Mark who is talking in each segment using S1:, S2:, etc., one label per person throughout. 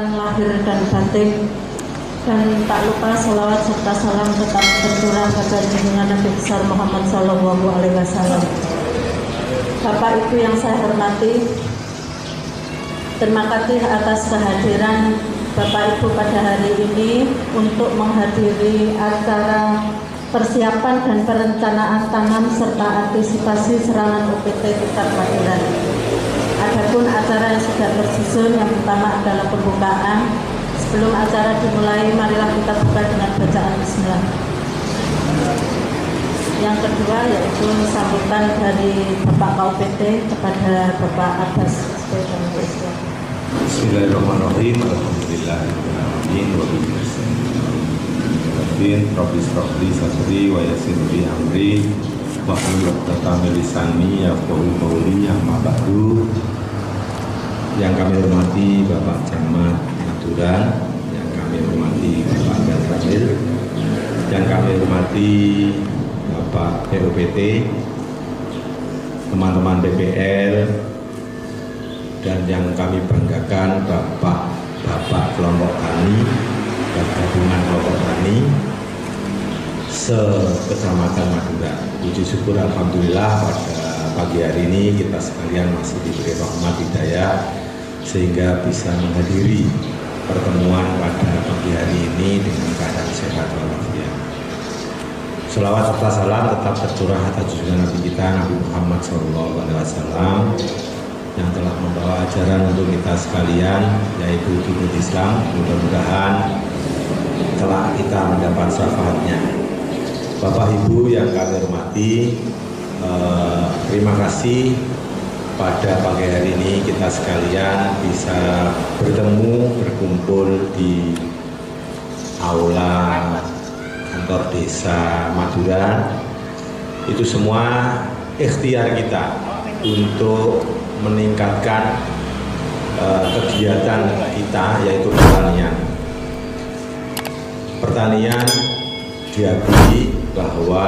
S1: Lahir dan batin, dan tak lupa salawat serta salam tetap tercurah pada junjungan Nabi besar Muhammad Sallallahu Alaihi Wasallam. Bapak Ibu yang saya hormati, terima kasih atas kehadiran Bapak Ibu pada hari ini untuk menghadiri acara persiapan dan perencanaan tanam serta antisipasi serangan OPT tingkat Madura. Adapun acara yang sudah tersusun, yang pertama adalah pembukaan. Sebelum acara dimulai, marilah kita buka dengan bacaan Bismillah. Yang kedua yaitu sambutan dari Bapak KUPT kepada Bapak Abbas.
S2: Bismillahirrahmanirrahim. Alhamdulillahirrahmanirrahim. Wabillahi Rabbi Sadri wa yassir li amri wahlul 'uqdatam min lisani yafqahu qawli. Amma ba'du. Yang kami hormati Bapak Camat Madura, yang kami hormati Bapak Gazramil, yang kami hormati Bapak PUPT, teman-teman BPL, dan yang kami banggakan Bapak kelompok tani dan gabungan kelompok tani se-Kecamatan Madura. Puji syukur alhamdulillah pada pagi hari ini kita sekalian masih diberi rahmat hidayah sehingga bisa menghadiri pertemuan pada pagi hari ini dengan keadaan sehat walafiat. Selawat serta salam tetap tercurah atas junjungan Nabi kita Nabi Muhammad SAW yang telah membawa ajaran untuk kita sekalian, yaitu hidup Islam. Mudah-mudahan telah kita mendapat syafaatnya. Bapak Ibu yang kami hormati, terima kasih pada pagi hari ini kita sekalian bisa berkumpul di aula kantor desa Madura. Itu semua ikhtiar kita untuk meningkatkan kegiatan kita, yaitu pertanian. Pertanian diakui bahwa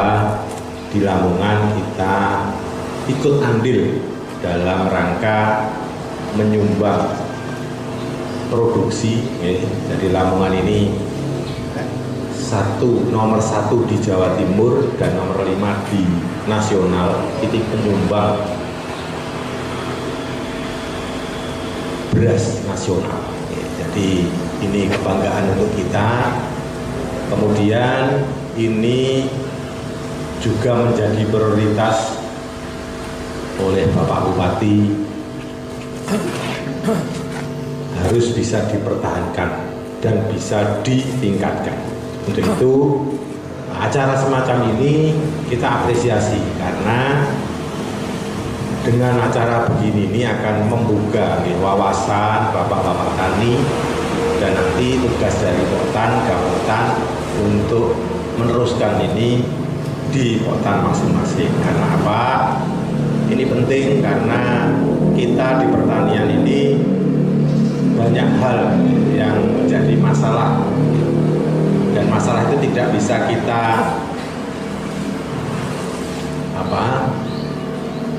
S2: di Lamongan kita ikut andil dalam rangka menyumbang produksi. Jadi Lamongan ini nomor satu di Jawa Timur dan nomor 5 di nasional titik penyumbang beras nasional. Jadi ini kebanggaan untuk kita. Kemudian ini juga menjadi prioritas oleh Bapak Bupati, harus bisa dipertahankan dan bisa ditingkatkan. Untuk itu acara semacam ini kita apresiasi, karena dengan acara begini ini akan membuka wawasan bapak-bapak tani, dan nanti tugas dari Gamutan untuk meneruskan ini di kota masing-masing. Karena apa? Ini penting karena kita di pertanian ini banyak hal yang menjadi masalah, dan masalah itu tidak bisa kita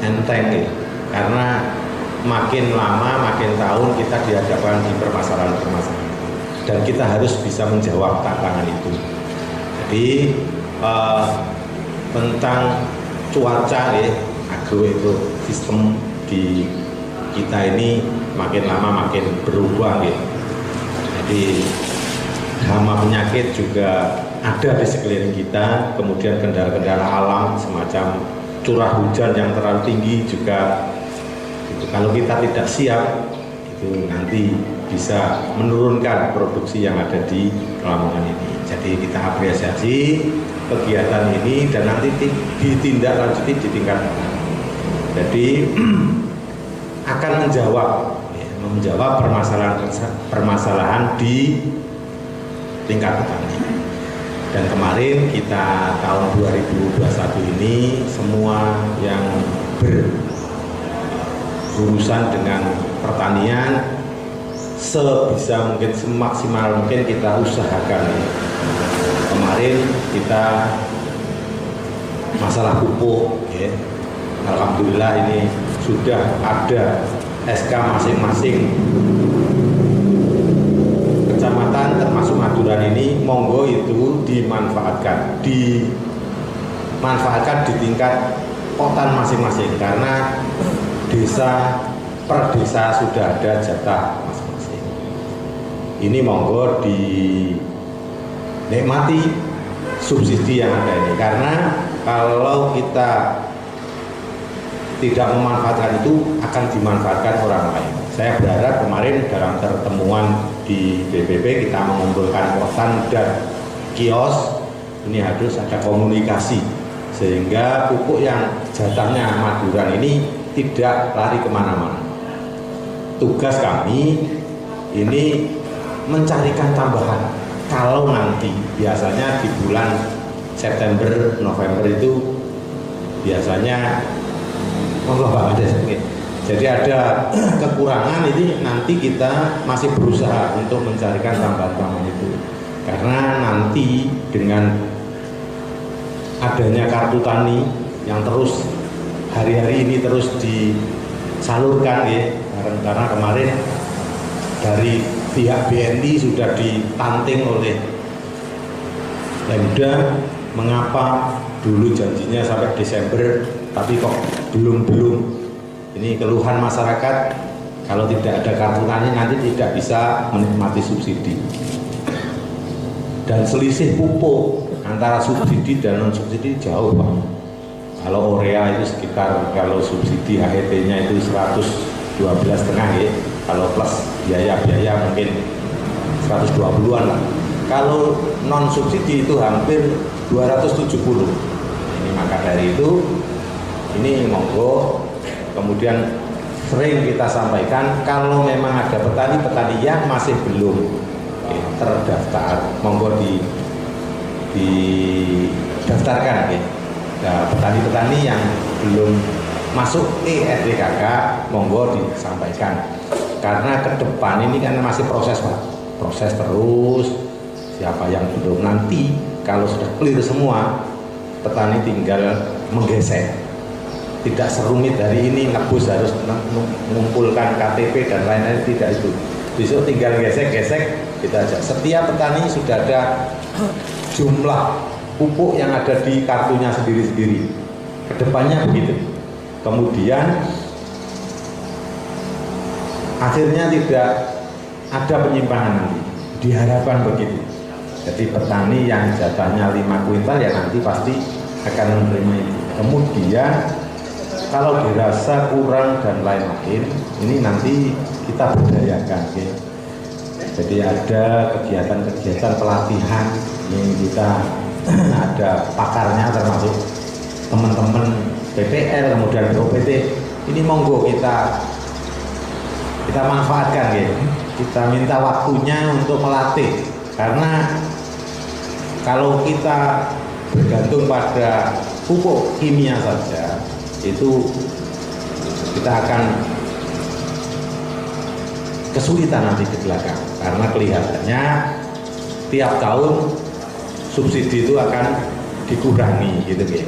S2: enteng, karena makin lama makin tahun kita dihadapkan di permasalahan-permasalahan, dan kita harus bisa menjawab tantangan itu. Jadi tentang cuaca agro itu sistem di kita ini makin lama makin berubah. Jadi hama penyakit juga ada di sekeliling kita, kemudian kendala-kendala alam semacam curah hujan yang terlalu tinggi juga. Kalau kita tidak siap, itu nanti bisa menurunkan produksi yang ada di Lamongan ini. Jadi kita apresiasi kegiatan ini dan nanti ditindaklanjuti di tingkat. Jadi akan menjawab permasalahan di tingkat petani. Dan kemarin kita tahun 2021 ini semua yang berurusan dengan pertanian sebisa mungkin, semaksimal mungkin kita usahakan. Kemarin kita masalah pupuk, ya. Alhamdulillah ini sudah ada SK masing-masing kecamatan termasuk Maduran ini, monggo itu dimanfaatkan di tingkat kota masing-masing, karena desa per desa sudah ada jatah masing-masing. Ini monggo dinikmati subsidi yang ada ini, karena kalau kita tidak memanfaatkan itu akan dimanfaatkan orang lain. Saya berharap kemarin dalam pertemuan di BPP kita mengumpulkan kosan dan kios, ini harus ada komunikasi sehingga pupuk yang jatahnya Maduran ini tidak lari kemana-mana. Tugas kami ini mencarikan tambahan. Kalau nanti biasanya di bulan September, November itu biasanya jadi ada kekurangan, ini nanti kita masih berusaha untuk mencarikan tambahan-tambahan itu, karena nanti dengan adanya kartu tani yang terus hari-hari ini terus disalurkan, ya, karena kemarin dari pihak BNI sudah ditanting oleh Pemda, mengapa dulu janjinya sampai Desember tapi kok belum. Ini keluhan masyarakat, kalau tidak ada kartu tani nanti tidak bisa menikmati subsidi. Dan selisih pupuk antara subsidi dan non subsidi jauh, Pak. Kalau urea itu sekitar, kalau subsidi HET-nya itu 112,5, ya. Kalau plus biaya mungkin 120-an lah. Kalau non subsidi itu hampir 270. Ini maka dari itu ini monggo, kemudian sering kita sampaikan kalau memang ada petani yang masih belum terdaftar, monggo didaftarkan, ya. Nah, petani-petani yang belum masuk RDKK monggo disampaikan, karena ke depan ini kan masih proses, Pak. Proses terus, siapa yang belum, nanti kalau sudah clear semua, petani tinggal menggesek. Tidak serumit dari ini ngebus harus mengumpulkan KTP dan lain-lain, tidak itu. Besok tinggal gesek-gesek kita aja. Setiap petani sudah ada jumlah pupuk yang ada di kartunya sendiri-sendiri. Kedepannya begitu. Kemudian akhirnya tidak ada penyimpangan nanti. Diharapkan begitu. Jadi petani yang jatahnya 5 kuintal ya nanti pasti akan menerima itu. Kemudian kalau dirasa kurang dan lain-lain, ini nanti kita berdayakan, ya. Jadi ada kegiatan-kegiatan pelatihan yang kita ada pakarnya, termasuk teman-teman PPL, kemudian BOPT. Ini monggo kita manfaatkan, ya. Kita minta waktunya untuk melatih, karena kalau kita bergantung pada pupuk kimia saja, itu kita akan kesulitan nanti di belakang, karena kelihatannya tiap tahun subsidi itu akan dikurangi, gitu, ya.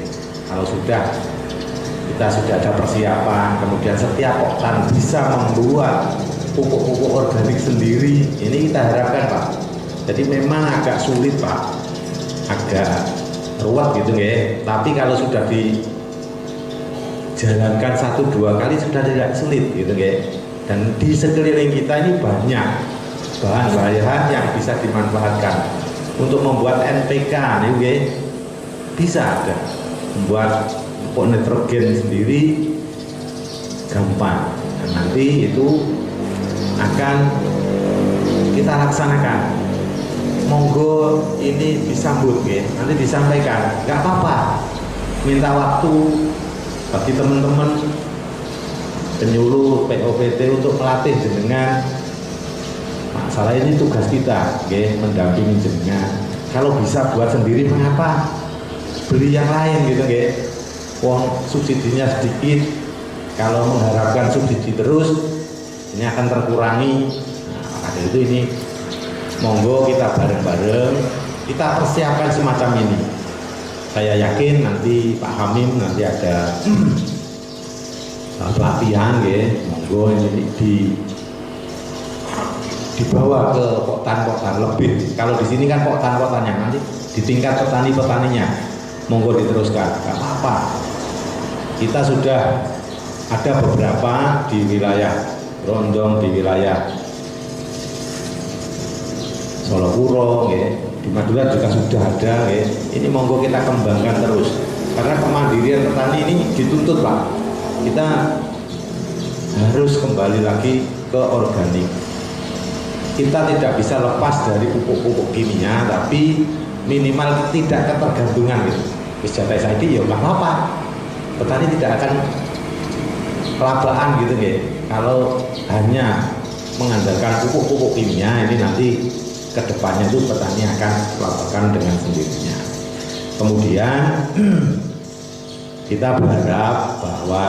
S2: Kalau kita sudah ada persiapan, kemudian setiap oktan bisa membuat pupuk-pupuk organik sendiri, ini kita harapkan, Pak. Jadi memang agak sulit, Pak, agak ruwet, gitu, ya. Tapi kalau sudah dijalankan 1-2 kali sudah tidak sulit, gitu, ya. Dan di sekeliling kita ini banyak bahan-bahan yang bisa dimanfaatkan untuk membuat NPK, nih, ya. Bisa ada membuat pupuk nitrogen sendiri gampang, dan nanti itu akan kita laksanakan. Monggo ini disambut, ya. Nanti disampaikan, nggak apa-apa, minta waktu bagi teman-teman penyuluh POPT untuk melatih jenengan. Masalah ini tugas kita, ya, mendampingi jenengan. Kalau bisa buat sendiri, mengapa beli yang lain, gitu, ya. Wong subsidinya sedikit, kalau mengharapkan subsidi terus ini akan terkurangi. Nah, Maka itu ini monggo kita bareng-bareng kita persiapkan semacam ini. Saya yakin nanti Pak Hamim nanti ada pelatihan ya, monggo ini dibawa ke kota-kota lebih. Kalau di sini kan kota-kotanya, nanti di tingkat petani-petaninya monggo diteruskan, nggak apa-apa. Kita sudah ada beberapa di wilayah Rondong, di wilayah Solokuro, ya. Di Madura juga sudah ada. Ya. Ini monggo kita kembangkan terus, karena kemandirian petani ini dituntut Pak. Kita harus kembali lagi ke organik. Kita tidak bisa lepas dari pupuk-pupuk kimia, tapi minimal tidak ketergantungan gitu. Jatai saya ya nggak apa-apa. Petani tidak akan kelabaan gitu ya. Kalau hanya mengandalkan pupuk-pupuk kimia, ini nanti kedepannya itu petani akan kelabakan dengan sendirinya. Kemudian kita berharap bahwa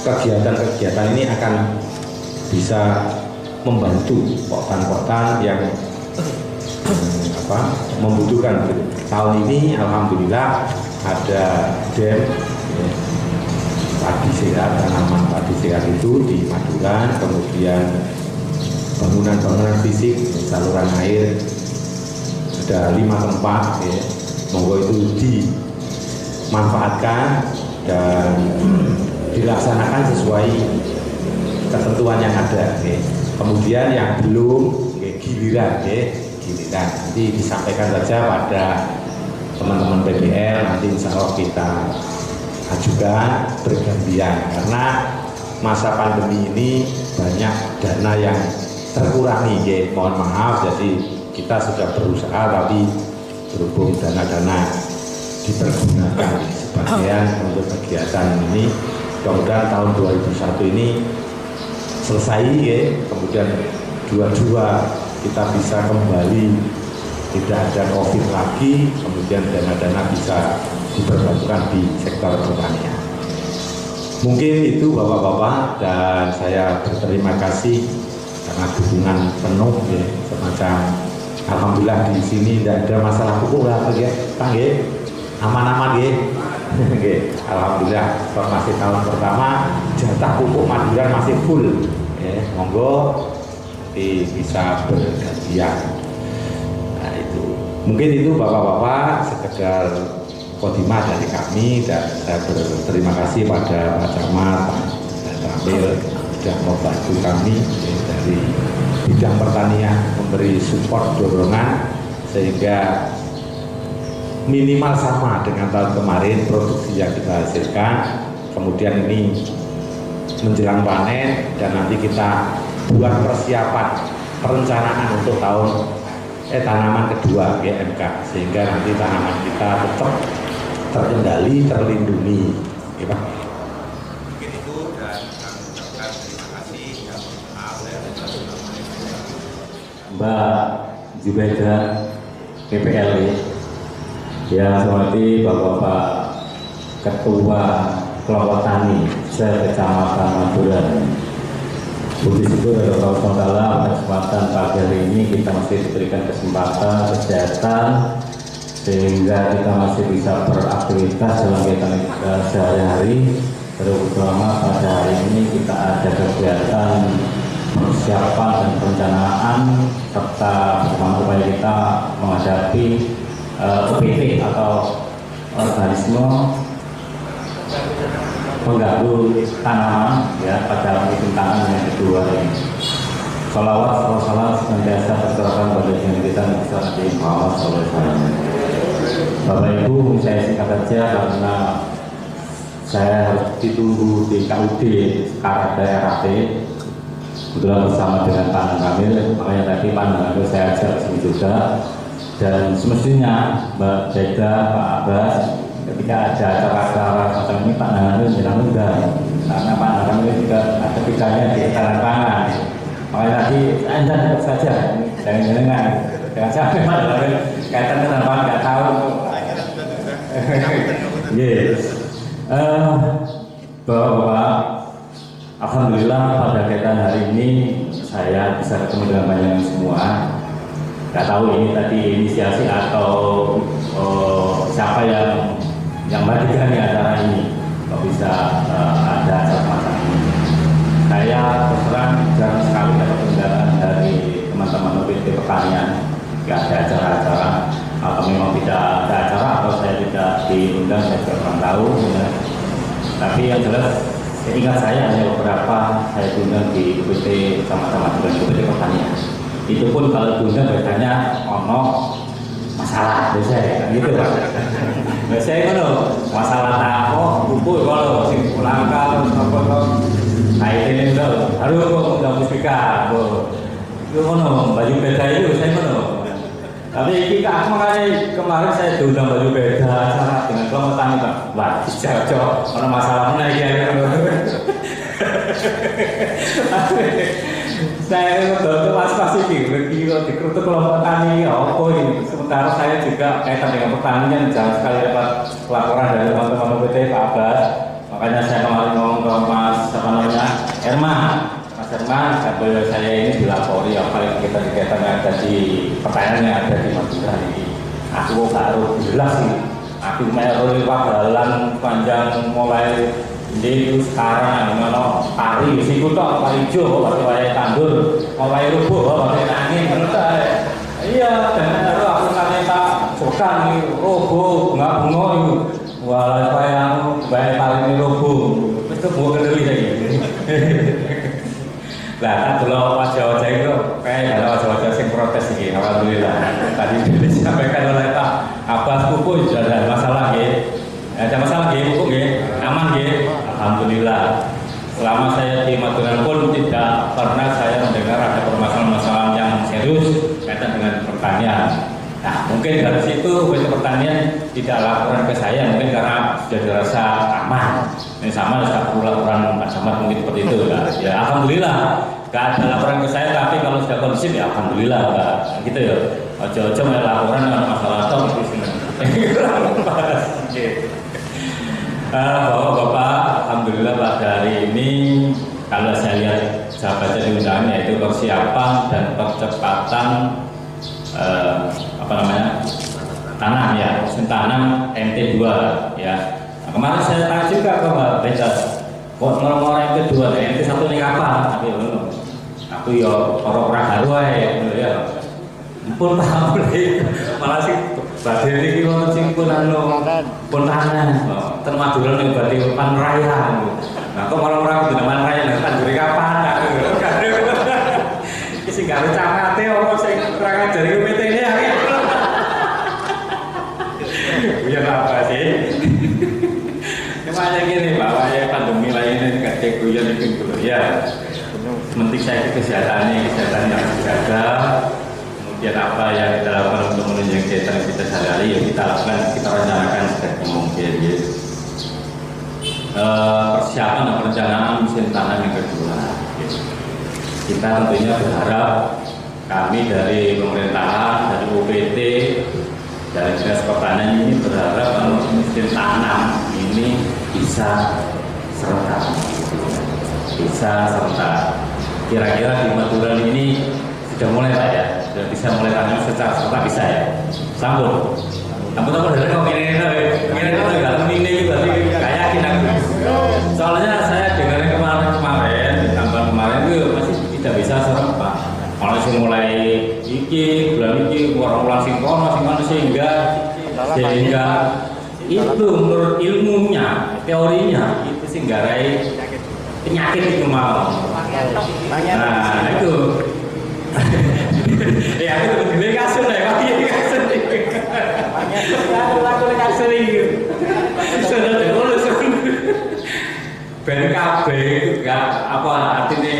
S2: kegiatan-kegiatan ini akan bisa membantu kota-kota yang membutuhkan. Tahun ini alhamdulillah ada DEM padi sehat, tanaman padi sehat itu di Madura, kemudian bangunan-bangunan fisik, saluran air ada 5 tempat ya. Monggo itu dimanfaatkan dan dilaksanakan sesuai ketentuan yang ada ya. Kemudian yang belum ya, giliran nanti disampaikan saja pada teman-teman PBL, nanti insya Allah kita ajukan bergantian, karena masa pandemi ini banyak dana yang terkurangi ya, mohon maaf. Jadi kita sudah berusaha, tapi berhubung dana-dana dipergunakan sebagian untuk kegiatan ini, kemudian tahun 2021 ini selesai ya, kemudian 22 kita bisa kembali tidak ada COVID lagi, kemudian dana-dana bisa diperbantukan di sektor pertanian. Mungkin itu Bapak-Bapak, dan saya berterima kasih karena dukungan penuh ya, semacam alhamdulillah di sini tidak ada masalah pupuk lah ya, Kang ya, aman-aman ya. Alhamdulillah masih tahun pertama jatah pupuk Madura masih full ya, monggo bisa bergantian. Nah itu mungkin itu Bapak-bapak sekedar khotbah dari kami, dan saya berterima kasih pada Pak Camat dan Ramil sudah membantu kami ya, dari bidang pertanian, memberi support dorongan sehingga minimal sama dengan tahun kemarin produksi yang kita hasilkan. Kemudian ini menjelang panen dan nanti kita buat persiapan perencanaan untuk tanaman kedua GMK, sehingga nanti tanaman kita tetap terkendali, terlindungi ya Pak. Mungkin itu, dan kami ucapkan terima kasih dan maaf
S3: Mbak Zubeda PPL yang saya hormati Bapak-Bapak Ketua Kelompok Tani se-Kecamatan Madura. Puji syukur kepada Allah Taala, pada kesempatan pagi hari ini kita masih diberikan kesempatan kesehatan sehingga kita masih bisa beraktivitas dalam kegiatan kita sehari-hari. Terutama pada hari ini kita ada kegiatan persiapan dan perencanaan serta bersama upaya kita menghadapi OPT atau organisme mengganggu tanaman ya pada musim tanam yang kedua ini. Salawat salam senantiasa tercurahkan pada junjungan kita Nabi Muhammad SAW. Bapak Ibu, saya singkat saja karena saya harus ditunggu di KUD Karada RAT kebetulan bersama dengan Pak Kamil, makanya tadi Pak Kamil saya ajak sini juga. Dan semestinya Mbak Jeda, Pak Abbas, ketika ada acara-acara macam ini Pak Kamil bilang enggak, karena Pak Kamil juga ada bidangnya di tangan pangan. Makanya tadi Anda tetap saja, jangan-jangan sampai Pak Kamil kaitan dengan Pak nggak tahu. Yes. Bapak Alhamdulillah pada kegiatan hari ini saya bisa ketemu dengan banyak semua. Gak tahu ini tadi inisiasi atau siapa yang mendirikan acara ini kok bisa ada acara semacam ini. Saya terserang jarang sekali dapat undangan dari teman-teman OPT pertanian. Gak ada acara-acara atau memang tidak ada acara atau saya tidak diundang, saya juga kurang tahu ya. Tapi yang jelas ingat saya hanya beberapa saya diundang di UPT sama-sama dengan UPT pertanian. Itu pun kalau diundang biasanya ono masalah biasa kan gitu. Biasanya itu masalah tako, buku kalau sing langka apa ini harus undang muspika. Itu ono baju beda itu saya ono. Tapi kita makanya kemarin saya diundang baju beda acara dengan kelompok tani Pak. Wah, cocok. Kalau masalah mana ya? Saya betul pas ini dikerutuk kelompok tani. Oh ini. Sementara saya juga kaitan dengan pertanian. Jangan sekali dapat laporan dari teman-teman OPT Pak Abbas. Makanya saya kemarin ngomong ke Mas Herman. Sambil saya ini dilapori apa kegiatan yang ada di pertanian yang ada di Madura ini. Aku baru jelas sih. Aku melewati jalan panjang mulai di sekarang gimana tari siku tok parijo waktu wayah tandur mulai rubuh waktu angin bener. Iya dan aku tak suka nih rubuh nggak bunga itu. Walau saya bayar tali ini rubuh itu bukan kendali lagi. Nah, kalau wajah-wajah itu kayak ada wajah-wajah yang protes ini, alhamdulillah. Tadi disampaikan oleh Pak Abbas buku tidak ada masalah ya. Ada masalah ya buku ya, aman ya. Alhamdulillah. Selama saya di Madura pun tidak pernah saya mendengar ada permasalahan-permasalahan yang serius kaitan dengan pertanian. Nah, mungkin dari situ pertanian tidak laporan ke saya, mungkin karena sudah dirasa aman. Ini sama, tidak perlu laporan Pak Camat mungkin seperti itu. Ya, alhamdulillah. Gak ada laporan ke saya, tapi kalau sudah kondusif ya alhamdulillah Pak. Gitu ya. Ojo-ojo main laporan dengan masalah atau di sini. Bapak-bapak, alhamdulillah pada hari ini kalau saya lihat sahabat jadi undangan yaitu persiapan dan percepatan tanam ya, tanam MT2 ya. Nah, kemarin saya tanya juga ke Mbak Betas, kok nomor MT2 MT1 ini kapan? Tapi aku ya orang-orang haru ya. Pun tahu malah sih badhe iki ono sing pun tangan. Ten Madura ning badhe Panraya. Nah, kok orang-orang di Panraya nang tanjuri kapan? Iki sing gak camate apa sing kurang ajar iki PT-ne ya. Ya apa sih? Cuma gini Pak, ya pandemi lainnya gak guyon iki dulu ya. Penting saya kesehatan yang dijaga. Kemudian apa yang kita lakukan untuk menunjang kegiatan kita sehari-hari ya kita lakukan, kita rencanakan sebaik mungkin ya. Persiapan dan perencanaan musim tanam yang kedua ya. Kita tentunya berharap kami dari pemerintahan, dari UPT, dari Dinas Pertanian ini berharap kalau musim tanam ini bisa serentak. Kira-kira di Madura ini sudah mulai Pak ya, sudah bisa mulai tanam secara serentak bisa ya. Sambut apa dari kok ini nggak ini berarti nggak yakin aku. Soalnya saya dengar kemarin tambah kemarin itu masih tidak bisa serentak. Kalau sih mulai bulan ini orang sing kono sehingga itu menurut ilmunya, teorinya itu sih nggarai penyakit itu mau. Nah itu ya itu gede kasus ya Pak, iya kasus aku kasus itu sudah terus BNKB itu enggak apa artinya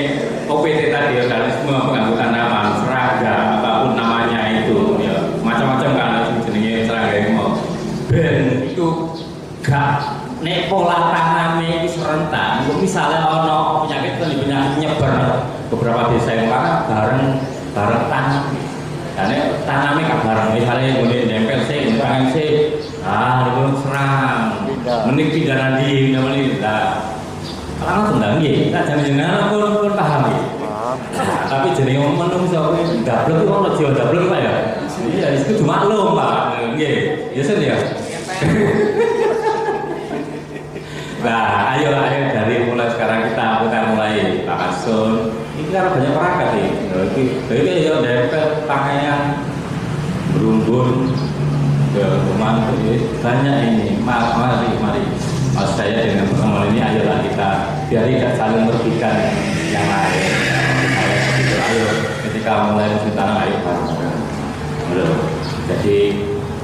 S3: OPT tadi organisme pengganggu tanaman serangga apapun namanya itu ya macam-macam kan jenisnya serangga itu mau ben itu gak nek pola tanamnya itu serentak. Misalnya ono penyakit nyebar beberapa desa yang bareng tanam. Dan tanamnya gak bareng. Misalnya mulai nempel sih, tangan sih, itu serang. Mending pindah nanti, namanya Kalau tendang nggih, tak jenengan pun paham nggih. Nah, tapi jenenge wong menungso kuwi dablek kok ora jiwa dablek Pak ya. Iya, itu cuma maklum Pak. Nggih, ya sen ya. Nah, ayo dari mulai sekarang kita mulai Pak Kasun. Ini kan banyak perangkat nih. Ini ya dempet pakaian berumbun ke rumah banyak ini. Mari. Maksud saya dengan pertemuan ini ayolah kita biar tidak saling merugikan yang lain. Saya begitu ayo ketika mulai musim tanam ayo bareng. Jadi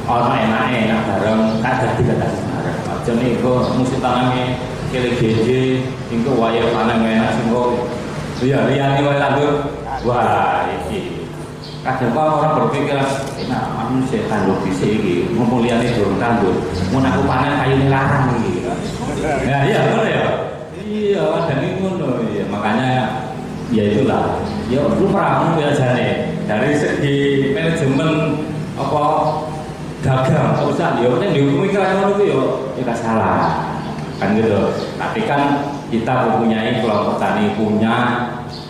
S3: orang enak bareng tak jadi kata bareng. Jadi kok musim tanamnya kiri jeje, tinggal wayar panen enak singgo. Iya ini wayar tandur. Wah ini. Kadang orang berpikir enak manusia tandur di sini, memuliani burung tandur. Mau aku panen kayu ini larang gitu. Ya iya benar ya. Iya dan ini ngono ya makanya ya itulah. Ya lu pernah biasanya dari segi manajemen apa dagang perusahaan ya yang dihukumi kan ngono itu ya tidak salah kan gitu. Tapi kan kita mempunyai kelompok tani punya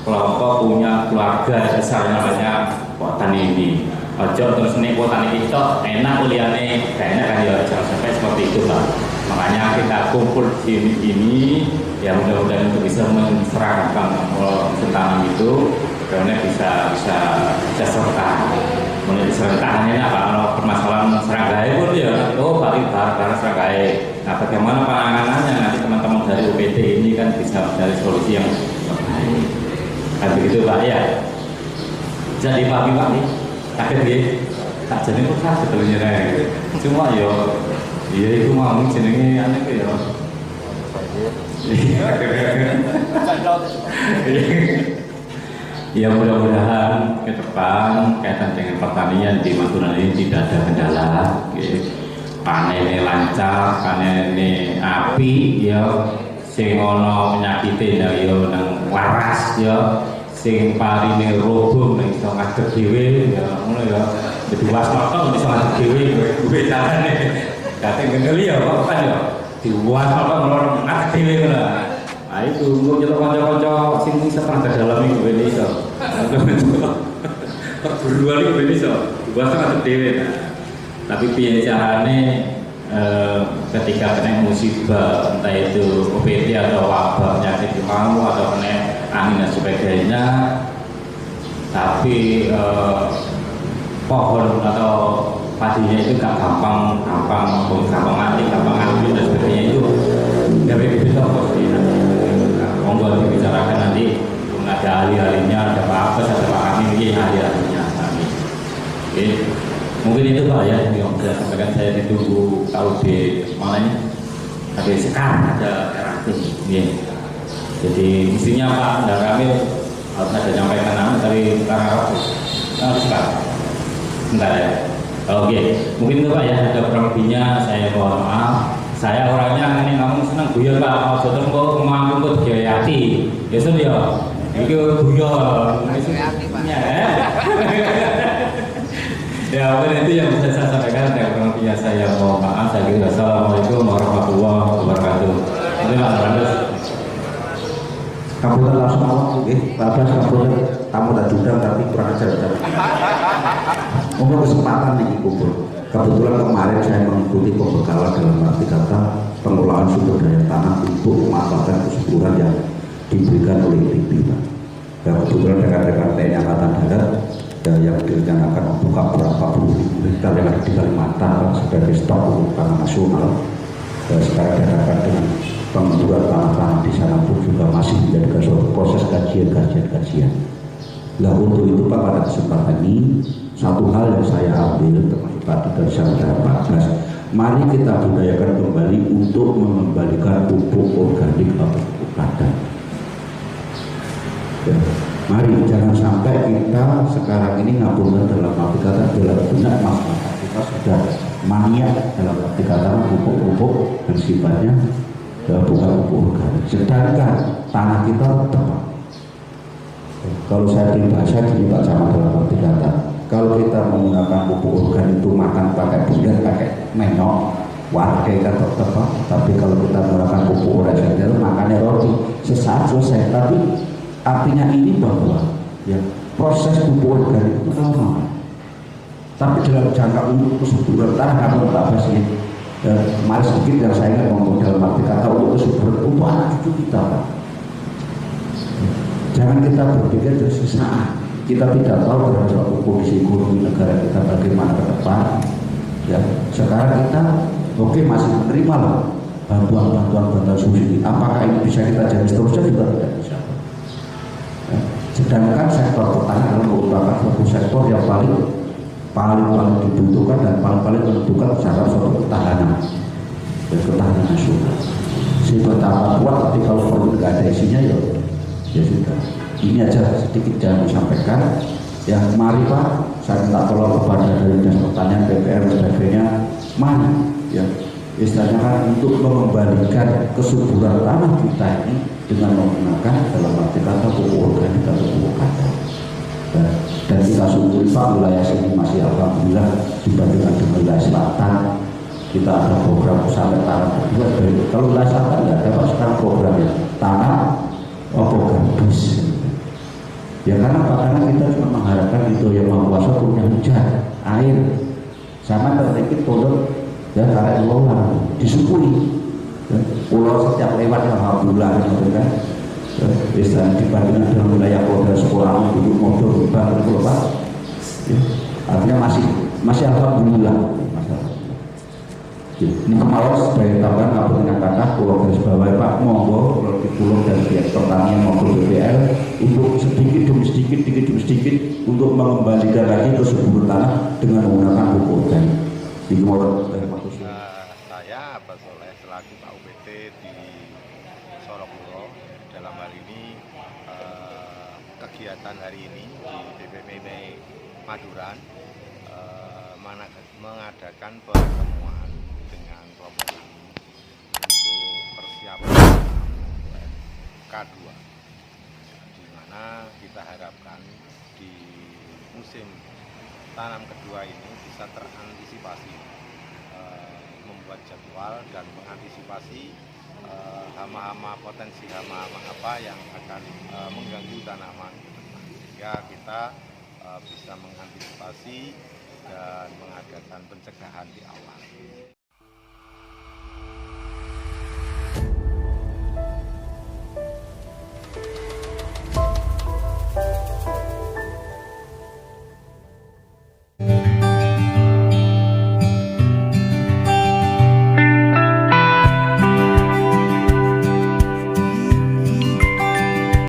S3: kelompok punya keluarga besar namanya kok tani ini. Ojo terus nih kok tani itu enak kuliahnya kayaknya kan ya jangan sampai seperti itu lah. Makanya kita kumpul di ini ya mudah-mudahan untuk bisa menserahkan musim tanam itu karena bisa serta mulai disertakannya apa kalau permasalahan seranggai pun ya balik barang seranggai. Nah bagaimana penanganannya nanti teman-teman dari UPT ini kan bisa mencari solusi yang terbaik kan begitu Pak ya. Jadi Pak nih kaget ya tak jadi kok sebetulnya cuma ya iya itu mau jenenge aneh ya. Ya mudah-mudahan ke depan kaitan dengan pertanian di Madura ini tidak ada kendala. Panennya lancar, panennya api ya, sing ono penyakitnya ya nang waras ya, sing parine roboh nang iso ngadeg dhewe ya ngono ya. Jadi waspada iso ngadeg dhewe kuwi carane. Kate ngeli ya kok kan ya dibuat apa ngono ngadeg dhewe lah. Nah itu untuk nyelok kanca-kanca sing bisa pernah dalam itu ben iso. Perburuan itu ben iso. Dibuat ngadeg dhewe. Tapi piye carane ketika kena musibah entah itu OPD atau wabah penyakit mau atau kena angin dan sebagainya, tapi pohon atau padinya itu gak gampang mati, gampang ambil dan sebagainya itu dari bibit pasti monggo dibicarakan nanti ada ahli-ahlinya, ada Pak Apes, ada Pak Amin, ini ahli-ahlinya kami. Oke. Mungkin itu Pak ya, yang bisa sampaikan saya ditunggu tahu di mana ini. Tapi sekarang ada RAT. Jadi mestinya Pak dan kami harus ada nyampaikan nama dari sekarang harus sekarang. Bentar ya. Oke, mungkin itu Pak ya, ada kurang lebihnya saya mohon maaf. Saya orangnya ini ngomong senang guyon Pak, mau terus kok ngomong kok gayati. Ya sudah ya. Itu guyon. Ya. Ya, mungkin itu yang bisa saya sampaikan. Yang kurang lebihnya saya mohon maaf. Saya kira assalamualaikum warahmatullahi wabarakatuh. Terima kasih.
S4: Kamu langsung awak, Pak Abbas, kamu tamu dan judang tapi kurang ajar. Untuk kesempatan nih kumpul. Kebetulan kemarin saya mengikuti pembekalan dalam arti kata pengelolaan sumber daya tanah untuk memanfaatkan kesuburan yang diberikan oleh TIP. Kebetulan rekan-rekan TNI Angkatan Darat yang direncanakan membuka beberapa puluh hektar yang ada di Kalimantan sebagai stok untuk tanah nasional. Sekarang diharapkan dengan penggusuran tanah-tanah di sana pun juga masih menjadi suatu proses kajian. Nah untuk itu Pak, pada kesempatan ini satu hal yang saya ambil termasuk tadi dari saudara Pak Abbas, mari kita budayakan kembali untuk mengembalikan pupuk organik atau pupuk padan. Ya, mari jangan sampai kita sekarang ini ngabulkan dalam arti kata dalam benak masyarakat kita sudah maniak dalam arti kata pupuk-pupuk dan sifatnya bukan pupuk organik. Sedangkan tanah kita tepat. Kalau saya bahasa gini Pak Camat dalam arti kata, kalau kita menggunakan pupuk organik itu makan pakai bundar, pakai menok, warga kan tetap, tapi kalau kita melakukan pupuk ora saja makannya roti sesaat selesai. Tapi artinya ini bahwa ya proses pupuk organik itu lama, tapi dalam jangka untuk kesuburan tanah kalau tak pasti mari sedikit yang saya ingat ngomong dalam arti kata untuk kesuburan untuk anak cucu kita, Pak. Jangan kita berpikir dari sesaat. Kita tidak tahu dalam suatu kondisi ekonomi negara kita bagaimana ke depan. Ya, sekarang kita masih menerima lah bantuan subsidi. Apakah ini bisa kita jadi seterusnya juga tidak bisa. Ya, sedangkan sektor pertanian adalah merupakan satu sektor yang paling dibutuhkan dan paling menentukan secara suatu ketahanan dan ketahanan nasional. Sehingga tambah kuat, tapi kalau perlu nggak ada isinya ya sudah. Ini aja sedikit yang disampaikan. Ya mari Pak, saya minta tolong kepada dari Dinas Pertanian, DPR dan sebagainya, mari ya istilahnya kan untuk mengembalikan kesuburan tanah kita ini dengan menggunakan dalam arti kata pupuk organik atau pupuk kandang. Dan kita syukuri Pak, wilayah sini masih alhamdulillah dibandingkan dengan wilayah selatan kita ada program sampai tanam kedua. Kalau wilayah selatan nggak ada Pak sekarang programnya tanam gabus. Ya karena kita cuma mengharapkan itu yang Maha Kuasa punya hujan, air, sama tertipit produk ya karena Allah disyukuri. Pulau setiap lewat alhamdulillah gitu kan. Bisa dibandingkan dengan wilayah Polda sekolah dulu motor bangun itu Pak. Ya, artinya masih alhamdulillah. Ini kemarin sebagai tambahan apa dengan kata pulau garis bawah Pak, monggo kalau di pulau dan pihak pertanian maupun BPL untuk sedikit demi sedikit untuk mengembalikan lagi kesuburan tanah dengan menggunakan pupuk organik. Di
S5: saya Abbas Soleh selaku KUPT di Sorokuro, dalam hal ini kegiatan hari ini di DPP Maduran mengadakan pertemuan dengan kelompok kami untuk persiapan K2, di mana kita harapkan di musim tanam kedua ini bisa terantisipasi, membuat jadwal dan mengantisipasi hama-hama, potensi hama-hama apa yang akan mengganggu tanaman, sehingga kita bisa mengantisipasi dan mengadakan pencegahan di awal.